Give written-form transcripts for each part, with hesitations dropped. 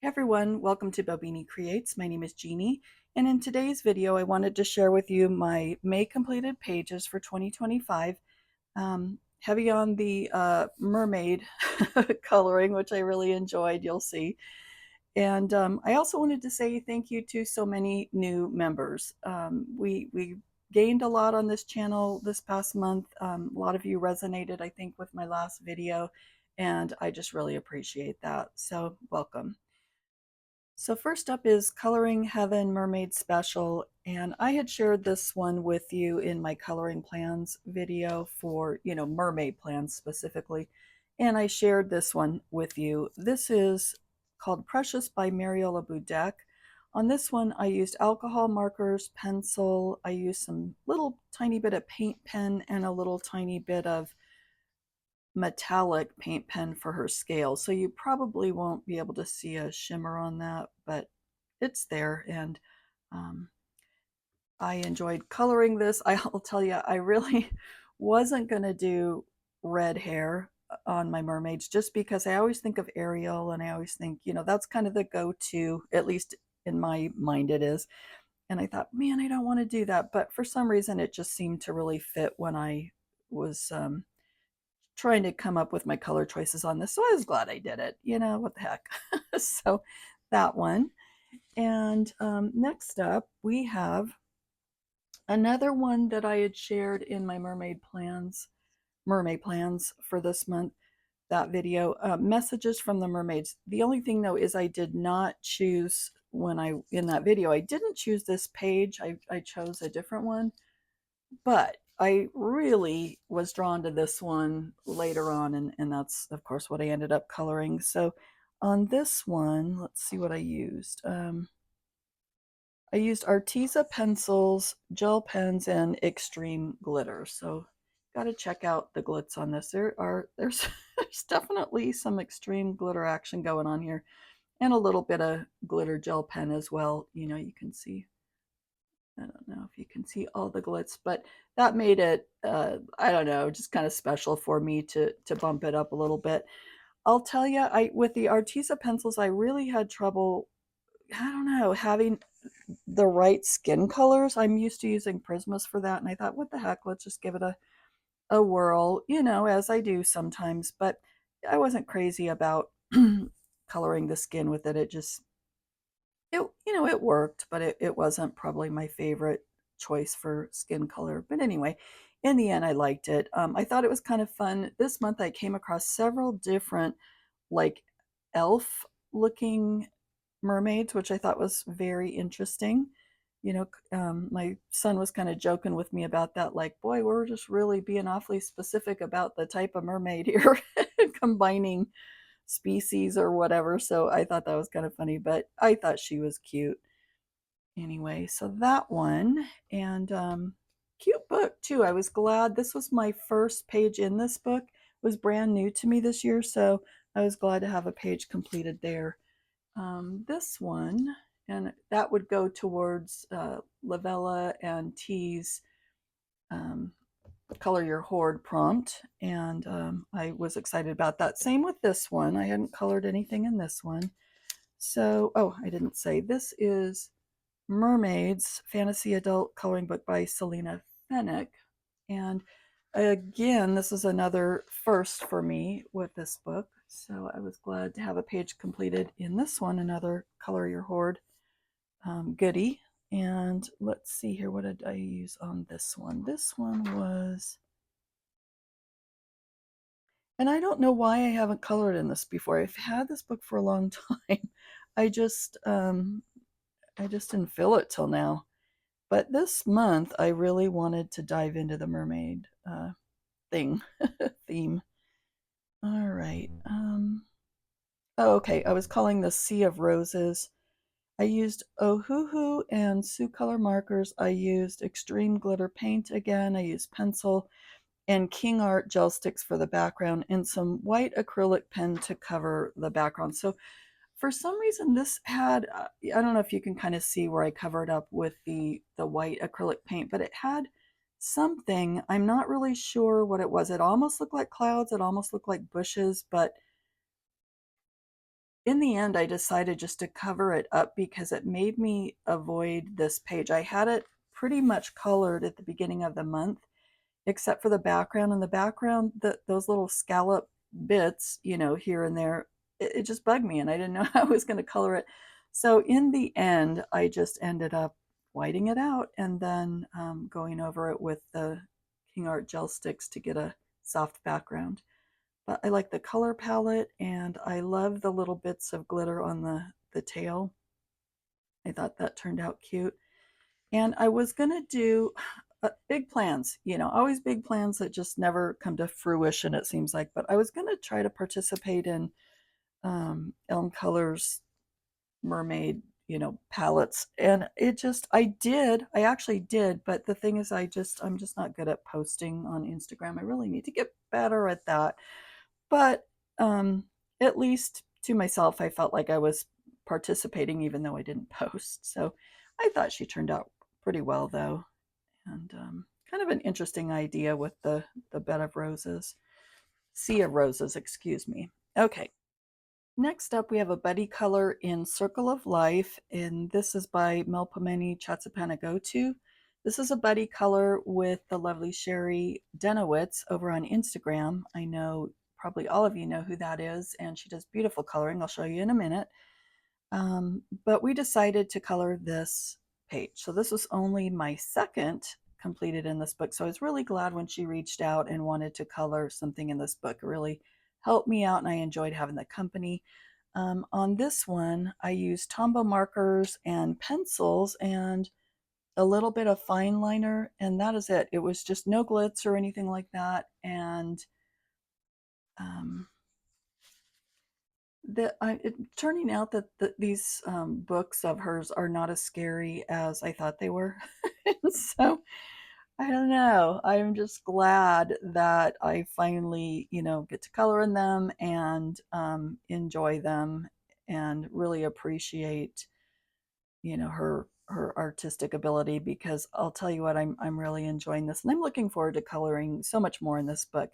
Hey everyone, welcome to Bobini Creates. My name is Jeannie, and in today's video I wanted to share with you my May completed pages for 2025. Heavy on the mermaid coloring, which I really enjoyed, you'll see. And I also wanted to say thank you to so many new members. We gained a lot on this channel this past month. A lot of you resonated, I think, with my last video, and I just really appreciate that. So welcome. So first up is Coloring Heaven Mermaid Special, and I had shared this one with you in my coloring plans video for, Mermaid Plans specifically, and I shared this one with you. This is called Precious by Mariola Budek. On this one, I used alcohol markers, pencil, I used some little tiny bit of paint pen and a little tiny bit of metallic paint pen for her scale. So you probably won't be able to see a shimmer on that, but it's there. And um, I enjoyed coloring this. I'll tell you, I really wasn't going to do red hair on my mermaids just because I always think of Ariel and I always think, that's kind of the go-to, at least in my mind it is. And I thought, man, I don't want to do that. But for some reason, it just seemed to really fit when I was trying to come up with my color choices on this. So I was glad I did it. What the heck. So that one. And next up, we have another one that I had shared in my mermaid plans for this month, that video, messages from the mermaids. The only thing though is I did not choose in that video, I didn't choose this page. I chose a different one. But I really was drawn to this one later on, and that's, of course, what I ended up coloring. So on this one, let's see what I used. I used Arteza pencils, gel pens, and extreme glitter. So got to check out the glitz on this. There's there's definitely some extreme glitter action going on here, and a little bit of glitter gel pen as well. You can see, I don't know if you can see all the glitz, but that made it, I don't know, just kind of special for me to bump it up a little bit. I'll tell you, I with the Arteza pencils, I really had trouble, I don't know, having the right skin colors. I'm used to using Prismas for that, and I thought, what the heck, let's just give it a whirl, as I do sometimes. But I wasn't crazy about coloring the skin with it. It worked, but it wasn't probably my favorite choice for skin color. But anyway, in the end, I liked it. I thought it was kind of fun. This month, I came across several different, like, elf looking mermaids, which I thought was very interesting. My son was kind of joking with me about that, like, boy, we're just really being awfully specific about the type of mermaid here, combining species or whatever. So I thought that was kind of funny, but I thought she was cute. Anyway, so that one, and cute book too. I was glad this was my first page in this book. It was brand new to me this year, so I was glad to have a page completed there. This one, and that would go towards Lavella and T's um, color your hoard prompt, and I was excited about that. Same with this one. I hadn't colored anything in this one. So, oh, I didn't say, this is Mermaids Fantasy Adult Coloring Book by Selena Fennick. And again, this is another first for me with this book. So I was glad to have a page completed in this one, another Color Your Hoard goodie. And let's see here, what did I use on this one? This one was, and I don't know why I haven't colored in this before. I've had this book for a long time. I just I just didn't feel it till now. But this month, I really wanted to dive into the mermaid thing theme. All right. Oh, okay. I was calling this Sea of Roses. I used Ohuhu and Sioux color markers. I used extreme glitter paint again. I used pencil and King Art gel sticks for the background and some white acrylic pen to cover the background. So for some reason, this had, I don't know if you can kind of see where I covered up with the white acrylic paint, but it had something. I'm not really sure what it was. It almost looked like clouds. It almost looked like bushes, but in the end, I decided just to cover it up because it made me avoid this page. I had it pretty much colored at the beginning of the month, except for the background. And the background, those little scallop bits, here and there, it just bugged me, and I didn't know how I was going to color it. So in the end, I just ended up whiting it out and then going over it with the King Art gel sticks to get a soft background. But I like the color palette, and I love the little bits of glitter on the tail. I thought that turned out cute. And I was going to do big plans, always big plans that just never come to fruition, it seems like. But I was going to try to participate in Elm Colors mermaid, palettes. And I actually did. But the thing is, I'm just not good at posting on Instagram. I really need to get better at that. But um, at least to myself, I felt like I was participating even though I didn't post. So I thought she turned out pretty well, though. And kind of an interesting idea with the bed of roses. Sea of roses, excuse me. Okay, next up we have a buddy color in Circle of Life, and this is by Melpomene Chatsapanagotu. This is a buddy color with the lovely Sherry Dennewitz over on Instagram. I know probably all of you know who that is, and she does beautiful coloring. I'll show you in a minute. But we decided to color this page. So this was only my second completed in this book. So I was really glad when she reached out and wanted to color something in this book. It really helped me out, and I enjoyed having the company. On this one, I used Tombow markers and pencils and a little bit of fine liner, and that is it. It was just no glitz or anything like that. And um, turning out that these books of hers are not as scary as I thought they were. So I don't know. I'm just glad that I finally, get to color in them and enjoy them and really appreciate, her artistic ability, because I'll tell you what, I'm really enjoying this, and I'm looking forward to coloring so much more in this book.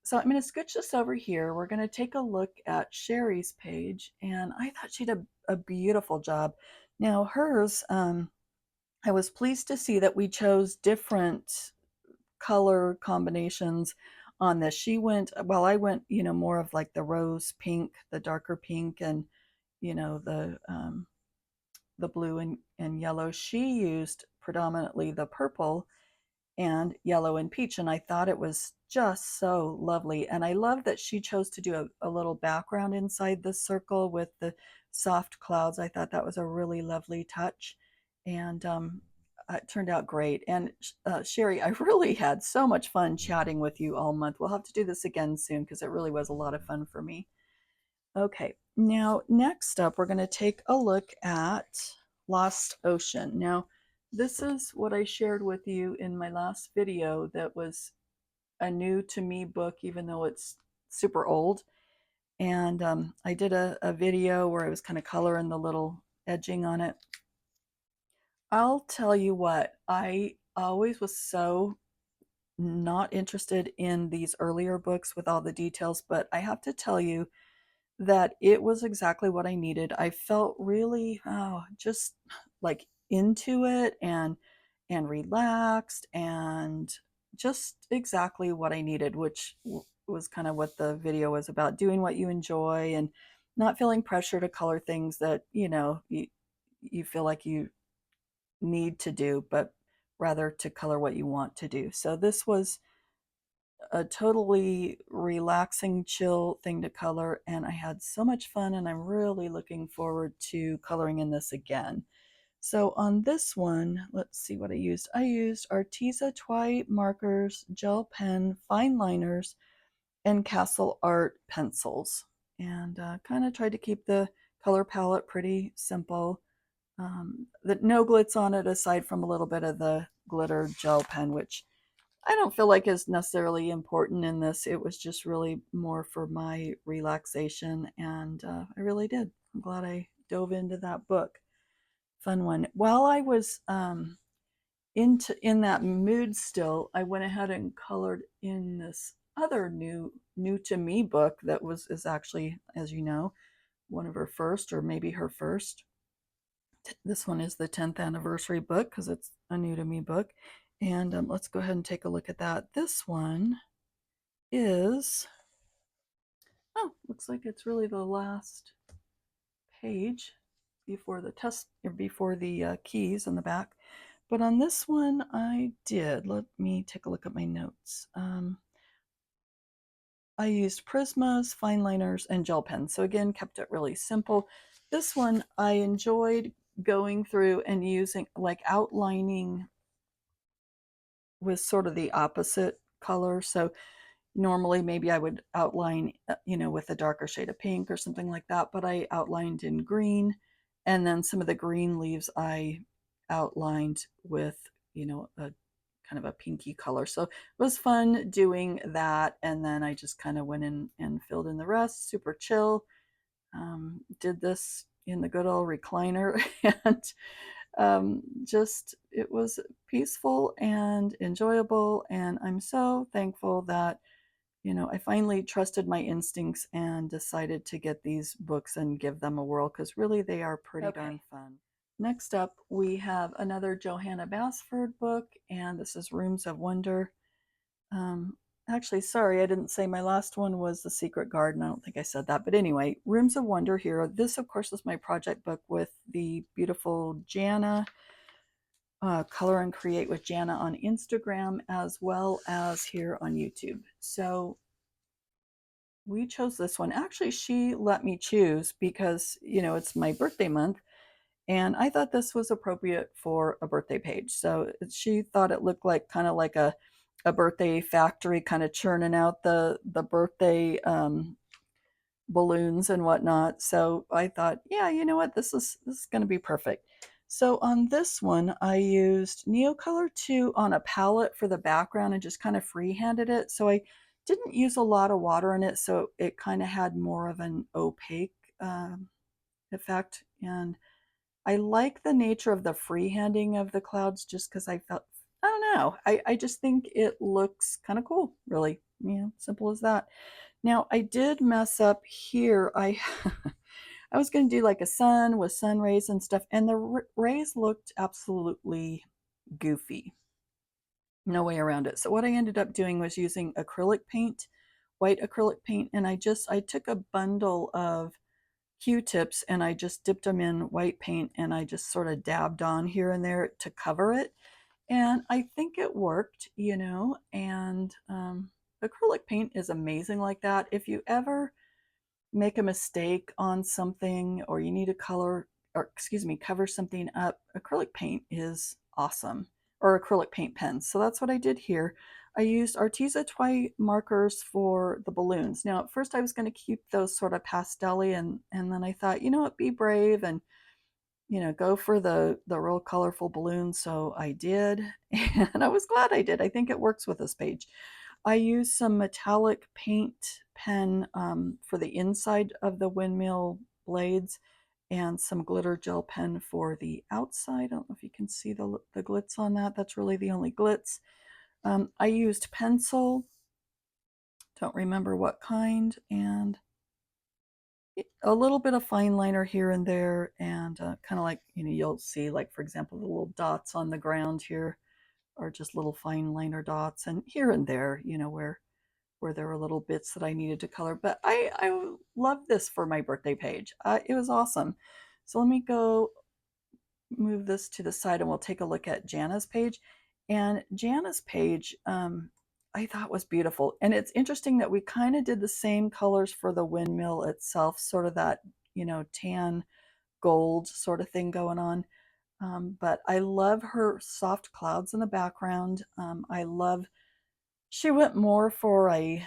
So I'm going to scooch this over here. We're going to take a look at Sherry's page, and I thought she did a beautiful job. Now hers, I was pleased to see that we chose different color combinations on this. I went, more of like the rose pink, the darker pink, and the blue and yellow. She used predominantly the purple and yellow and peach, and I thought it was just so lovely. And I love that she chose to do a little background inside the circle with the soft clouds. I thought that was a really lovely touch, and it turned out great. And Sherry, I really had so much fun chatting with you all month. We'll have to do this again soon because it really was a lot of fun for me. Okay, now next up, we're going to take a look at Lost Ocean. Now, this is what I shared with you in my last video that was a new to me book, even though it's super old. And I did a video where I was kind of coloring the little edging on it. I'll tell you what, I always was so not interested in these earlier books with all the details, but I have to tell you that it was exactly what I needed. I felt really, just like into it and relaxed, and just exactly what I needed, which was kind of what the video was about, doing what you enjoy and not feeling pressure to color things that, you feel like you need to do, but rather to color what you want to do. So this was a totally relaxing, chill thing to color, and I had so much fun, and I'm really looking forward to coloring in this again. So on this one, let's see what I used. I used Arteza Twi markers, gel pen, fine liners, and Castle Art pencils, and kind of tried to keep the color palette pretty simple. No glitz on it aside from a little bit of the glitter gel pen, which I don't feel like is necessarily important in this. It was just really more for my relaxation, and I really did. I'm glad I dove into that book. Fun one. While I was in that mood still, I went ahead and colored in this other new to me book that is actually, as you know, one of her first, or maybe her first. This one is the 10th anniversary book because it's a new to me book. And let's go ahead and take a look at that. This one is, oh, looks like it's really the last page before the test, or before the keys in the back. But on this one, I did, let me take a look at my notes. I used Prismas, fine liners, and gel pens. So again, kept it really simple. This one, I enjoyed going through and using, like, outlining with sort of the opposite color. So normally maybe I would outline, with a darker shade of pink or something like that, but I outlined in green, and then some of the green leaves I outlined with, a kind of a pinky color. So it was fun doing that, and then I just kind of went in and filled in the rest. Super chill. Did this in the good old recliner, and just it was peaceful and enjoyable, and I'm so thankful that I finally trusted my instincts and decided to get these books and give them a whirl, because really they are pretty darn fun. Next up, we have another Johanna Basford book, and this is Rooms of Wonder. Um, Actually, sorry, I didn't say my last one was The Secret Garden. I don't think I said that. But anyway, Rooms of Wonder here. This, of course, is my project book with the beautiful Jana. Color and Create with Jana on Instagram, as well as here on YouTube. So we chose this one. Actually, she let me choose because, it's my birthday month, and I thought this was appropriate for a birthday page. So she thought it looked like kind of like a birthday factory, kind of churning out the birthday balloons and whatnot. So I thought, yeah, you know what, this is going to be perfect. So on this one, I used Neocolor 2 on a palette for the background and just kind of freehanded it. So I didn't use a lot of water in it, so it kind of had more of an opaque effect. And I like the nature of the freehanding of the clouds, just because I don't know, I just think it looks kind of cool, really. Simple as that. Now, I did mess up here. I was going to do like a sun with sun rays and stuff, and the rays looked absolutely goofy. No way around it. So what I ended up doing was using acrylic paint, white acrylic paint, and I took a bundle of Q-tips and I just dipped them in white paint, and I just sort of dabbed on here and there to cover it. And I think it worked, and acrylic paint is amazing like that. If you ever make a mistake on something, or you need to cover something up, acrylic paint is awesome, or acrylic paint pens. So that's what I did here. I used Arteza Twi markers for the balloons. Now, at first I was going to keep those sort of pastel-y, and then I thought, you know what, be brave and go for the real colorful balloons. So I did, and I was glad I did. I think it works with this page. I used some metallic paint pen for the inside of the windmill blades, and some glitter gel pen for the outside. I don't know if you can see the glitz on that. That's really the only glitz. I used pencil, don't remember what kind, and a little bit of fine liner here and there, and kind of like, you'll see, like, for example, the little dots on the ground here are just little fine liner dots, and here and there, where there were little bits that I needed to color. But I love this for my birthday page. It was awesome. So let me go move this to the side, and we'll take a look at Jana's page. And Jana's page, I thought was beautiful. And it's interesting that we kind of did the same colors for the windmill itself, sort of that, tan gold sort of thing going on. But I love her soft clouds in the background. She went more for a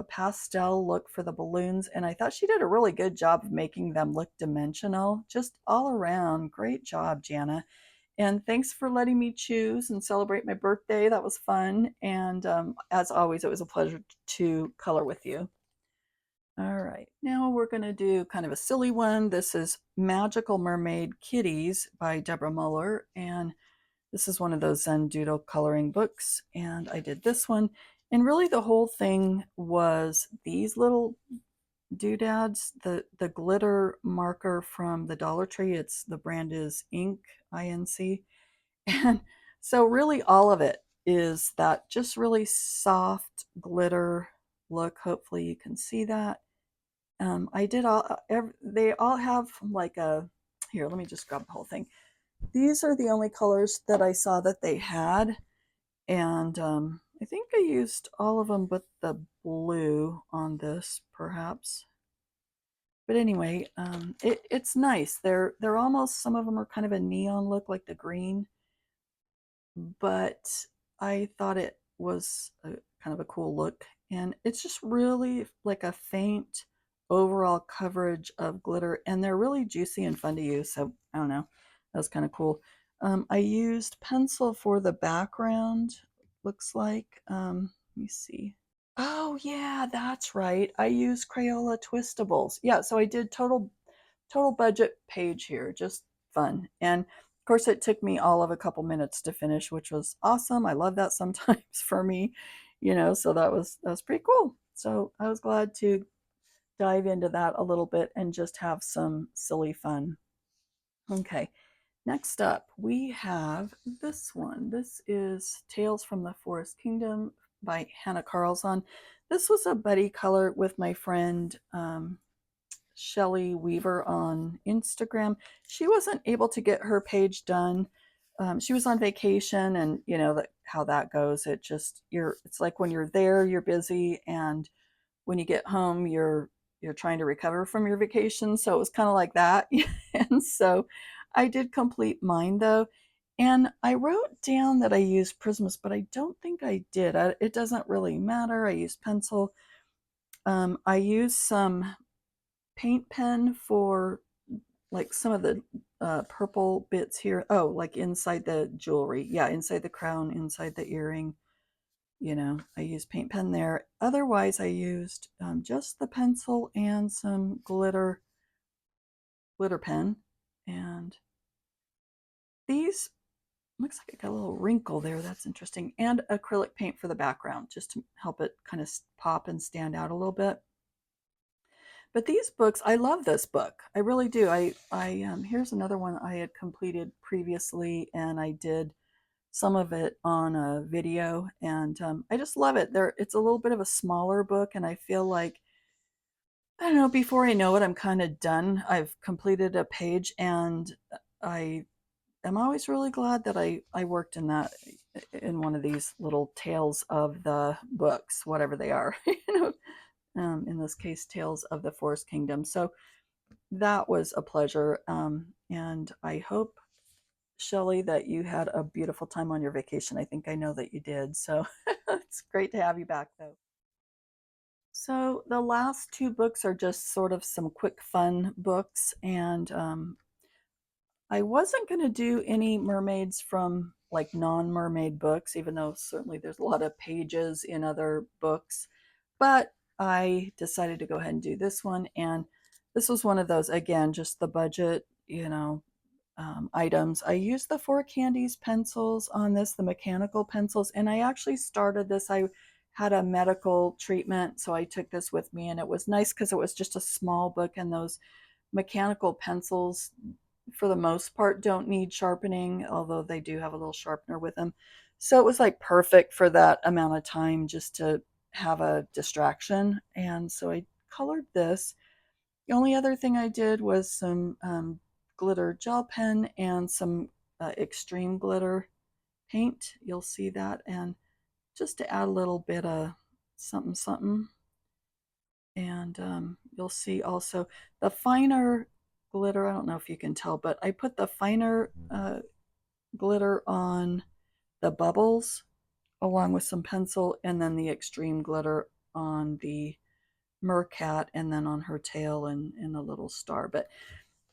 pastel look for the balloons, and I thought she did a really good job of making them look dimensional. Just all around, great job, Jana. And thanks for letting me choose and celebrate my birthday. That was fun. And as always, it was a pleasure to color with you. All right, now we're going to do kind of a silly one. This is Magical Mermaid Kitties by Deborah Muller, and this is one of those Zen Doodle coloring books, and I did this one. And really the whole thing was these little doodads, the glitter marker from the Dollar Tree. The brand is Ink, INC. And so really all of it is that just really soft glitter look. Hopefully you can see that. I did they all have like here, let me just grab the whole thing. These are the only colors that I saw that they had. And I think I used all of them but the blue on this, perhaps. But anyway, it's nice. They're almost, some of them are kind of a neon look, like the green, but I thought it was kind of a cool look. And it's just really like a faint overall coverage of glitter, and they're really juicy and fun to use. So I don't know, that was kind of cool. I used pencil for the background, looks like. Let me see. Oh yeah, that's right. I use Crayola Twistables. Yeah, so I did total budget page here, just fun. And of course it took me all of a couple minutes to finish, which was awesome. I love that sometimes for me, so that was pretty cool. So I was glad to dive into that a little bit and just have some silly fun. Okay. Next up, we have this one. This is Tales from the Forest Kingdom by Hannah Carlson. This was a buddy color with my friend Shelley Weaver on Instagram. She wasn't able to get her page done. She was on vacation, and you know how that goes. It's like when you're there, you're busy, and when you get home, you're trying to recover from your vacation. So it was kind of like that. And so I did complete mine though. And I wrote down that I used Prismus, but I don't think I did. It doesn't really matter. I used pencil. I used some paint pen for like some of the purple bits here. Oh, like inside the jewelry. Yeah, inside the crown, inside the earring. I used paint pen there. Otherwise, I used just the pencil and some glitter pen. And these, looks like I got a little wrinkle there. That's interesting. And acrylic paint for the background, just to help it kind of pop and stand out a little bit. But these books, I love this book. I really do. Here's another one I had completed previously, and I did some of it on a video, and I just love it. It's a little bit of a smaller book, and I feel like, I don't know, before I know it, I'm kind of done. I've completed a page, and I am always really glad that I worked in one of these little tales of the books, whatever they are. In this case, Tales of the Forest Kingdom. So that was a pleasure, and I hope, Shelley, that you had a beautiful time on your vacation. I think I know that you did. So it's great to have you back, though. So the last two books are just sort of some quick fun books, and I wasn't going to do any mermaids from like non-mermaid books, even though certainly there's a lot of pages in other books, but I decided to go ahead and do this one. And this was one of those, again, just the budget, items. I used the Four Candies pencils on this, the mechanical pencils, and I actually started this. I had a medical treatment, so I took this with me, and it was nice because it was just a small book, and those mechanical pencils, for the most part, don't need sharpening, although they do have a little sharpener with them. So it was like perfect for that amount of time just to have a distraction. And so I colored this. The only other thing I did was some glitter gel pen and some extreme glitter paint. You'll see that. And just to add a little bit of something, something. And you'll see also the finer glitter. I don't know if you can tell, but I put the finer glitter on the bubbles along with some pencil, and then the extreme glitter on the mercat, and then on her tail and a little star. But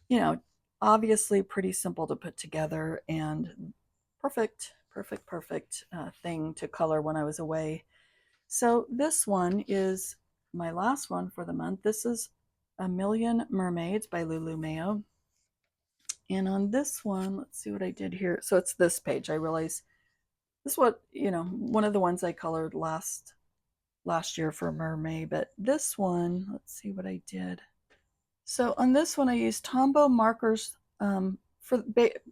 you know, obviously pretty simple to put together, and perfect thing to color when I was away. So this one is my last one for the month. This is A Million Mermaids by Lulu Mayo. And on this one, let's see what I did here. So it's this page. I realize this is what, one of the ones I colored last last year for Mermaid, but this one, let's see what I did. So on this one, I used Tombow markers for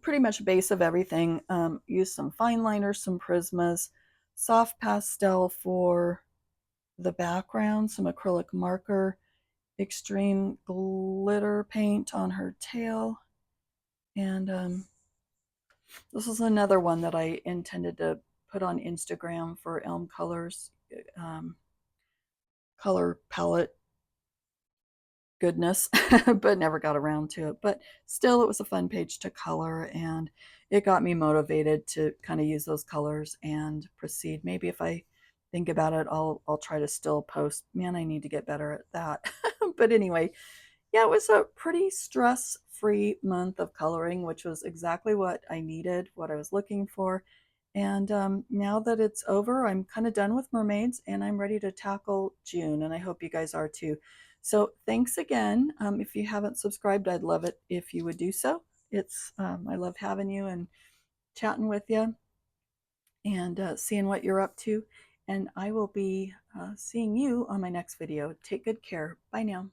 pretty much base of everything. Used some fine liners, some Prismas, soft pastel for the background, some acrylic marker, extreme glitter paint on her tail, and this is another one that I intended to put on Instagram for Elm Colors color palette goodness, but never got around to it. But still, it was a fun page to color, and it got me motivated to kind of use those colors and proceed. Maybe if I think about it, I'll try to still post. Man, I need to get better at that. But anyway, yeah, it was a pretty stress-free month of coloring, which was exactly what I needed, what I was looking for. And now that it's over, I'm kind of done with mermaids and I'm ready to tackle June. And I hope you guys are too. So thanks again. If you haven't subscribed, I'd love it if you would do so. I love having you and chatting with you and seeing what you're up to. And I will be seeing you on my next video. Take good care. Bye now.